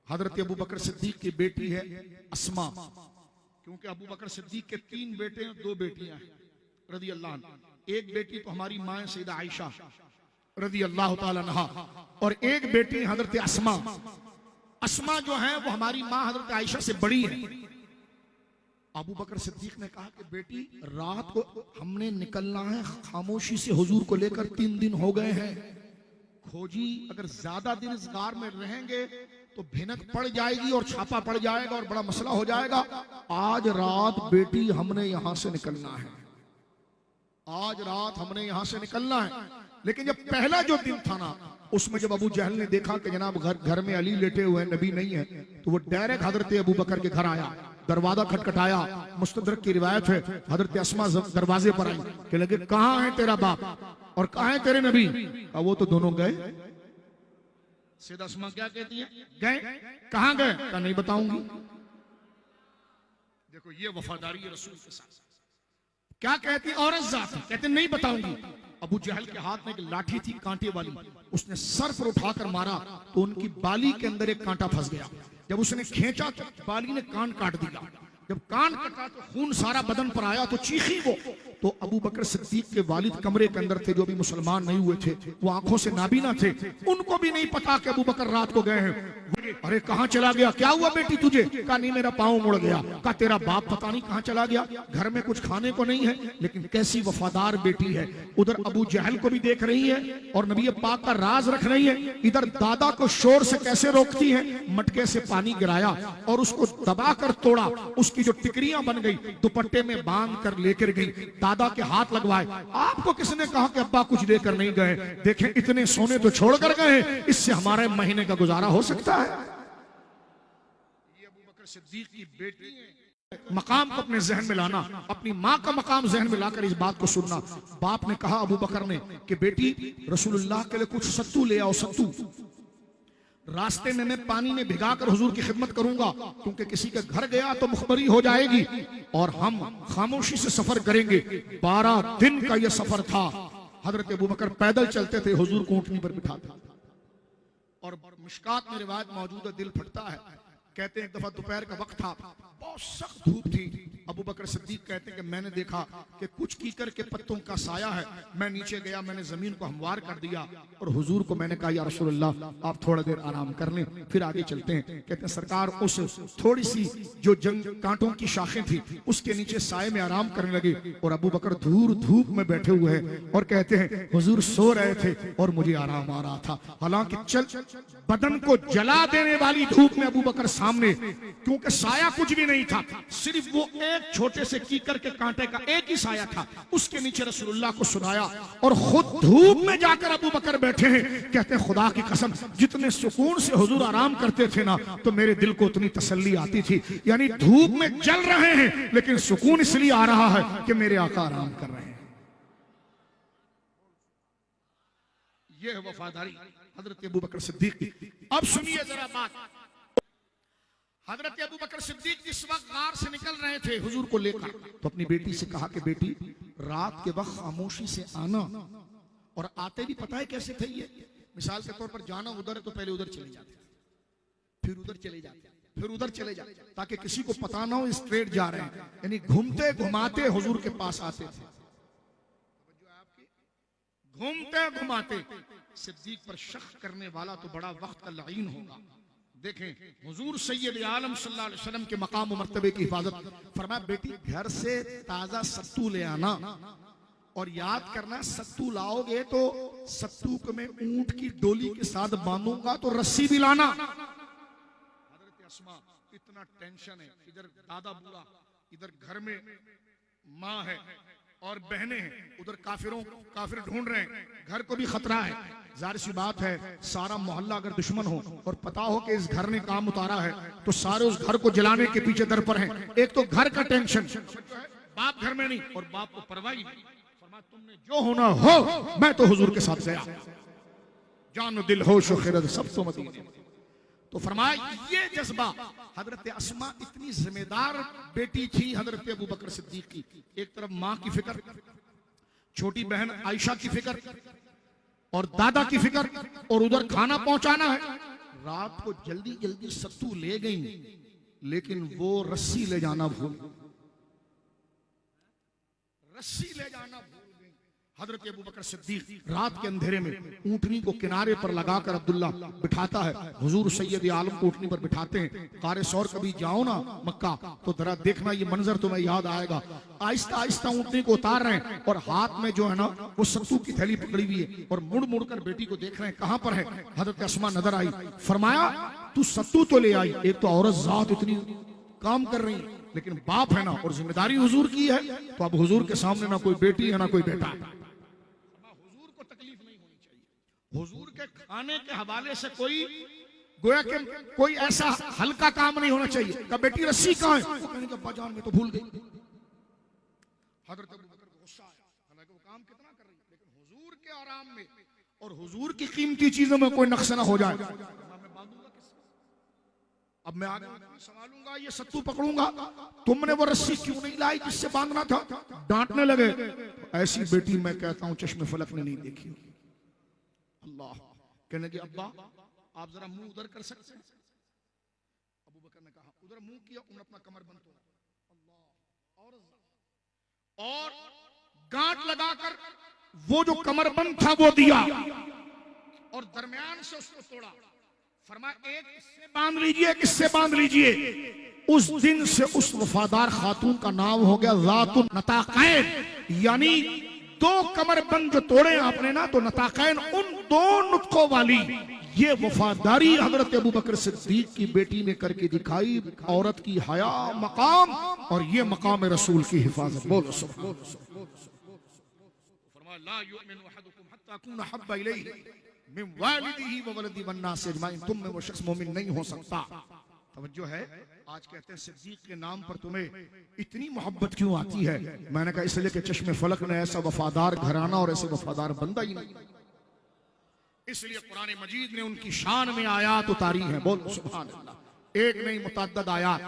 हजरत अबू बकर सिद्दीक की बेटी है अस्मा, क्योंकि अबू बकर सिद्दीक के 3 बेटे हैं, 2 बेटियां हैं रदी अल्लाह अन्हा। एक बेटी तो हमारी माँ है सैयदा आयशा रदी अल्लाह ताला अन्हा, और एक बेटी हजरत अस्मा। अस्मा जो है वो हमारी माँ हजरत आयशा से बड़ी है। अबू बकर सिद्दीक ने कहा कि बेटी रात को हमने निकलना है खामोशी से हुजूर को लेकर, 3 दिन हो गए हैं खोजी, अगर ज्यादा दिन इस गार में रहेंगे तो भिनक पड़ जाएगी और छापा पड़ जाएगा और बड़ा मसला हो जाएगा। आज रात बेटी हमने यहां से निकलना है, आज रात हमने यहां से निकलना है। लेकिन जब पहला जो दिन था ना, उसमें जब अबू जहल ने देखा कि जनाब घर में अली लेटे हुए हैं, नबी नहीं है, तो वो डायरेक्ट हजरत अबू बकर के घर आया, दरवाजा खटखटाया। मुस्तदरक की रिवायत है हजरत अस्मा दरवाजे पर आई कि लगे कहां है तेरा बाप और कहां है तेरे नबी? वो तो दोनों गए। सैयदा अस्मा क्या कहती है? गए। कहां गए? का नहीं बताऊंगी। देखो ये वफादारी है रसूल के साथ। क्या कहती औरत जात, कहते नहीं बताऊंगी। अबू जहल के हाथ में एक लाठी थी कांटे वाली, उसने सर पर उठाकर मारा तो उनकी बाली के अंदर एक कांटा फंस गया। जब उसने खींचा तो बाली ने कान काट दिया। जब कान कटा तो खून सारा बदन पर आया तो चीखी वो। तो अबू बकर सिद्दीक के वालिद कमरे के अंदर थे, जो भी मुसलमान नहीं हुए थे, वो आंखों से नाबीना थे, उनको भी नहीं पता कि अबू बकर रात को गए हैं। अरे कहां चला गया? क्या हुआ बेटी तुझे? कहा नहीं मेरा पांव मुड़ गया। कहा तेरा बाप पता नहीं कहां चला गया, घर में कुछ खाने को नहीं है। लेकिन कैसी वफादार बेटी है, उधर अबू जहल को भी देख रही है और नबी पाक का राज रख रही है, इधर दादा को शोर से कैसे रोकती है। मटके से पानी गिराया और उसको दबा कर तोड़ा, उसकी जो टिकरियां बन गई दुपट्टे में बांध कर लेकर गई, दादा के हाथ लगवाए। आपको किसने कहा कि अब्बा कुछ देकर नहीं गए? देखें इतने सोने तो छोड़ कर गए, इससे हमारे महीने का गुजारा हो सकता है। ये अबू बकर सिद्दीक की बेटी है। मकाम को अपने जहन में लाना, अपनी माँ का मकाम जहन में लाकर इस बात को सुनना। बाप ने कहा अबू बकर ने कि बेटी रसूलुल्लाह के लिए कुछ सत्तू ले आओ, सत्तू रास्ते में मैं पानी में भिगाकर हुजूर की खिदमत करूंगा, क्योंकि किसी के घर गया तो मुखबरी हो जाएगी और हम खामोशी से सफर करेंगे। 12 दिन का यह सफर था। हजरत अबू बकर पैदल चलते थे, हुजूर को ऊंटनी पर बिठाते थे। और मिशकात में रिवायत मौजूद है, दिल फटता है। कहते हैं एक दफा दोपहर का वक्त था, बहुत सख्त धूप थी। अबू बकर सिद्दीक कहते हैं कि मैंने देखा कि कुछ कीकर के पत्तों का साया है। मैं नीचे गया, मैंने जमीन को हमवार कर दिया और हुजूर को मैंने कहा या रसूलुल्लाह आप थोड़ा देर आराम कर लें, फिर आगे चलते हैं। कहते हैं सरकार उस थोड़ी सी जो जंग कांटों की शाखें थी उसके नीचे साये में आराम करने लगे और अबू बकर दूर धूप में बैठे हुए हैं और कहते हैं हुजूर सो रहे थे और मुझे आराम आ रहा था। हालांकि बदन को जला देने वाली धूप में अबू बकर सामने, क्योंकि साया कुछ भी नहीं था, सिर्फ वो एक छोटे से कीकर के कांटे का एक ही साया था, उसके नीचे रसूलुल्लाह को सुनाया और खुद धूप में जाकर अबू बकर बैठे हैं। कहते हैं खुदा की कसम जितने सुकून से हुजूर आराम करते थे ना, तो मेरे दिल को उतनी तसल्ली आती थी। यानी धूप में जल रहे हैं लेकिन सुकून इसलिए आ रहा है कि मेरे आका आराम कर रहे हैं। यह है वफादारी हजरत अबू बकर सिद्दीक की। अब सुनिए जरा बात। हजरत अबू बकर सिद्दीक जिस वक्त गार से निकल रहे थे हुजूर को लेकर, तो अपनी बेटी से कहा कि बेटी रात के वक्त खामोशी से आना, और आते भी पता है कैसे थे ये, मिसाल के तौर पर जाना उधर है तो पहले उधर चले जाते, फिर उधर चले जाते, फिर उधर चले जाते, ताकि किसी को पता ना हो स्ट्रेट जा रहे हैं। यानी घूमते घुमाते हुजूर के पास आते थे, घूमते घुमाते। सिद्दीक पर शक करने वाला तो बड़ा वक्त का लाइन होगा। देखें हुजूर सैयद आलम सल्लल्लाहु अलैहि वसल्लम के मकाम और मर्तबे की हिफाजत। फरमाया बेटी घर से ताजा सत्तू ले आना और याद करना सत्तू लाओगे तो सत्तू को मैं ऊंट की डोली के साथ बांधूंगा तो रस्सी भी लाना। हजरत अस्मा इतना टेंशन है, इधर दादा बूढ़ा, इधर घर में माँ है और बहनें हैं, उधर काफिर ढूंढ रहे हैं, घर को भी खतरा है। जाहिर सी बात है सारा मोहल्ला अगर दुश्मन हो और पता हो कि इस घर ने काम उतारा है तो सारे उस घर को जलाने के पीछे दर पर हैं। एक तो घर का टेंशन, बाप घर में नहीं और बाप को परवाह नहीं। फरमाया तुमने जो होना हो, मैं तो हुजूर के साथ गया, जान दिल होश खिरत सब तो मदीने। तो फरमाया ये जज्बा। हजरत अस्मा इतनी जिम्मेदार बेटी थी हजरत अबू बकर सिद्दीक की। एक तरफ माँ की फिक्र, छोटी बहन आयशा की फिक्र और दादा की फिक्र, और उधर खाना पहुंचाना है। रात को जल्दी जल्दी सत्तू ले गई, लेकिन वो रस्सी ले जाना भूल, रस्सी ले जाना भूल गई। हजरत अबू बकर सिद्दीक रात के अंधेरे में ऊंटनी को किनारे पर लगाकर अब्दुल्ला बिठाता है। हुजूर सैयद आलम को ऊंटनी पर बिठाते हैं। कार सौर कभी जाओ ना मक्का तो जरा देखना, ये मंजर तुम्हें याद आएगा। आहिस्ता आहिस्ता ऊंटनी को उतार रहे हैं और हाथ में जो है ना वो सत्तू की थैली पकड़ी हुई है और मुड़ मुड़ कर बेटी को देख रहे हैं कहां पर है। हजरत अस्मा नजर आई, फरमाया तू सत्तू तो ले आई, एक तो औरत जात इतनी काम कर रही है, लेकिन बाप है ना और जिम्मेदारी हुजूर की है, तो अब हुजूर के सामने ना कोई बेटी है ना कोई बेटा है। हुजूर को तकलीफ नहीं होनी चाहिए। हुजूर के खाने के हवाले से कोई गोया के कोई ऐसा हल्का काम नहीं होना चाहिए। कब बेटी रस्सी कहां है, वो कहने के अब्बा जान में तो भूल गई। हजरत अबू बकर को गुस्सा आया, हालांकि वो काम कितना कर रही है, लेकिन हुजूर के आराम में और हुजूर की कीमती चीजों में कोई नक्श ना हो जाए। अब मैं आगे संभालूंगा, ये सत्तू पकड़ूंगा, तुमने वो रस्सी क्यों नहीं लाई जिससे बांधना था। डांटने लगे। ऐसी बेटी मैं कहता हूं चश्मे फलक ने नहीं देखी। अल्लाह कहने की अब्बा आप जरा मुंह उधर कर सकते हैं। अबू बकर ने कहा उधर मुंह किया, उन्होंने अपना कमर बंद तोड़ा। अल्लाह और गांठ लगाकर वो जो कमर बंद था वो दिया और दरमियान से उसको तोड़ा। फरमाया एक इससे बांध लीजिए, एक इससे बांध लीजिए। उस दिन से उस वफादार खातून का नाम हो गया ज़ातुन नताक़ैन, यानी दो कमरबंद जो तोड़े आपने ना, तो नताक़ैन उन दो नुक्तों वाली ये वफादारी हजरत अबू बकर सिद्दीक की बेटी ने करके दिखाई। औरत की हया मकाम और ये मकाम रसूल की हिफाजत। बोलो सुभान अल्लाह। फरमाया ला युमिनु अहदुकुम हत्ता अकूना हब्बा इलैहि मिन वालिदिही व वलदी वन नास अजमाइन। तुम में वो शख्स मोमिन नहीं हो सकता। तवज्जो है, आज कहते हैं सिद्दीक के नाम पर तुम्हें इतनी मोहब्बत क्यों आती है। मैंने कहा इसलिए कि चश्मे फलक ने ऐसा वफादार घराना और ऐसे वफादार बंदा ही नहीं, इसलिए कुरान मजीद ने उनकी शान में आयात उतारी है। बोल सुभान अल्लाह। एक नहीं मुतअद्दिद आयात।